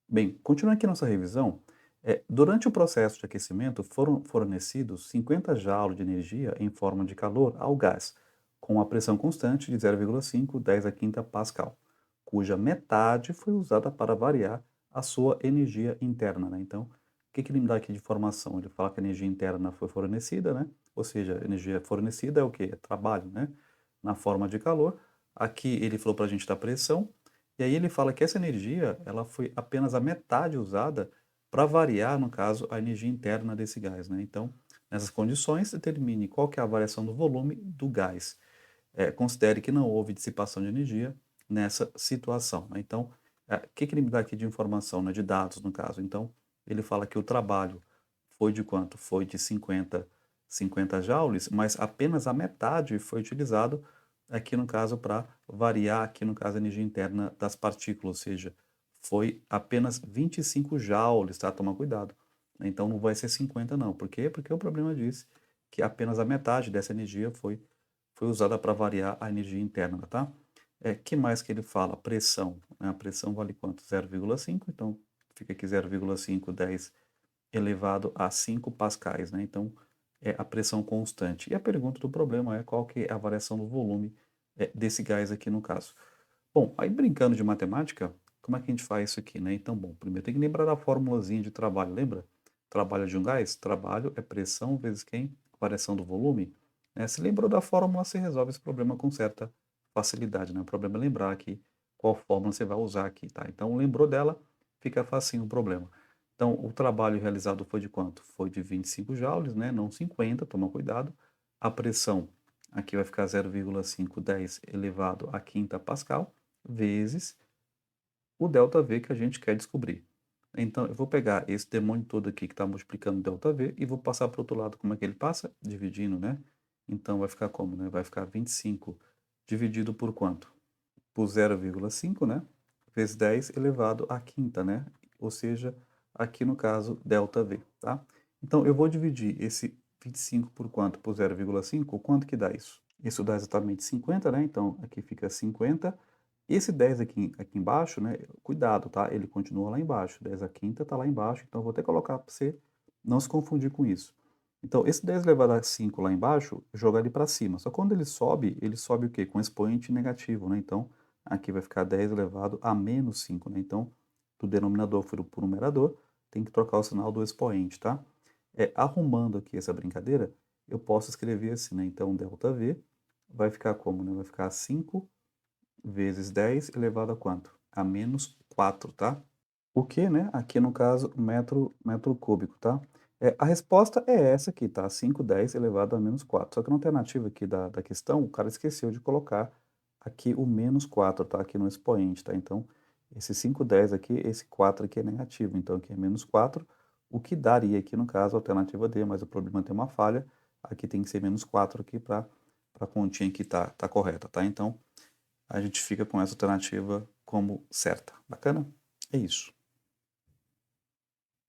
Bem, continuando aqui nossa revisão, durante o processo de aquecimento foram fornecidos 50 joules de energia em forma de calor ao gás, com a pressão constante de 0,5 10 a quinta Pascal, cuja metade foi usada para variar a sua energia interna, né? Então, o que que ele me dá aqui de informação? Ele fala que a energia interna foi fornecida, né? Ou seja, a energia fornecida é o quê? É trabalho, né? Na forma de calor. Aqui ele falou para a gente da pressão, e aí ele fala que essa energia, ela foi apenas a metade usada para variar, no caso, a energia interna desse gás, né? Então, nessas condições, determine qual que é a variação do volume do gás. Considere que não houve dissipação de energia nessa situação, né? Então, o que que ele me dá aqui de informação, né? De dados, no caso. Então, ele fala que o trabalho foi de quanto? Foi de 50 joules, mas apenas a metade foi utilizado aqui no caso para variar aqui no caso a energia interna das partículas, ou seja, foi apenas 25 joules, tá? Toma cuidado, né? Então não vai ser 50 não. Por quê? Porque o problema diz que apenas a metade dessa energia foi usada para variar a energia interna, tá? Que mais que ele fala? Pressão, né? A pressão vale quanto? 0,5, então fica aqui 0,5 10 elevado a 5 pascais, né? Então, é a pressão constante. E a pergunta do problema é qual que é a variação do volume desse gás aqui no caso. Bom, aí brincando de matemática, como é que a gente faz isso aqui, né? Então, bom, primeiro tem que lembrar da formulazinha de trabalho, lembra? Trabalho de um gás? Trabalho é pressão vezes quem? Variação do volume. Né? Se lembrou da fórmula, você resolve esse problema com certa facilidade, né? O problema é lembrar aqui qual fórmula você vai usar aqui, tá? Então, lembrou dela, fica facinho o problema. Então, o trabalho realizado foi de quanto? Foi de 25 joules, né? Não 50, toma cuidado. A pressão aqui vai ficar 0,510 elevado à quinta Pascal, vezes o ΔV que a gente quer descobrir. Então, eu vou pegar esse demônio todo aqui que está multiplicando ΔV e vou passar para o outro lado. Como é que ele passa? Dividindo, né? Então, vai ficar como, né? Vai ficar 25 dividido por quanto? Por 0,5, né? Vezes 10 elevado à quinta, né? Ou seja, aqui no caso, ΔV, tá? Então, eu vou dividir esse 25 por quanto? Por 0,5, quanto que dá isso? Isso dá exatamente 50, né? Então, aqui fica 50. Esse 10 aqui embaixo, né? Cuidado, tá? Ele continua lá embaixo. 10 à quinta está lá embaixo, então eu vou até colocar para você não se confundir com isso. Então, esse 10 elevado a 5 lá embaixo, joga ele para cima. Só que quando ele sobe o quê? Com expoente negativo, né? Então, aqui vai ficar 10 elevado a menos 5, né? Então, do denominador para o numerador, tem que trocar o sinal do expoente, tá? Arrumando aqui essa brincadeira, eu posso escrever assim, né? Então, ΔV vai ficar como, né? Vai ficar 5 vezes 10 elevado a quanto? A menos 4, tá? O que, né? Aqui no caso, metro cúbico, tá? A resposta é essa aqui, tá? 510 elevado a menos 4. Só que na alternativa aqui da questão, o cara esqueceu de colocar aqui o menos 4, tá? Aqui no expoente, tá? Então, esse 510 aqui, esse 4 aqui é negativo. Então, aqui é menos 4, o que daria aqui, no caso, a alternativa D, mas o problema tem uma falha. Aqui tem que ser menos 4 aqui para a continha aqui tá correta, tá? Então, a gente fica com essa alternativa como certa. Bacana? É isso.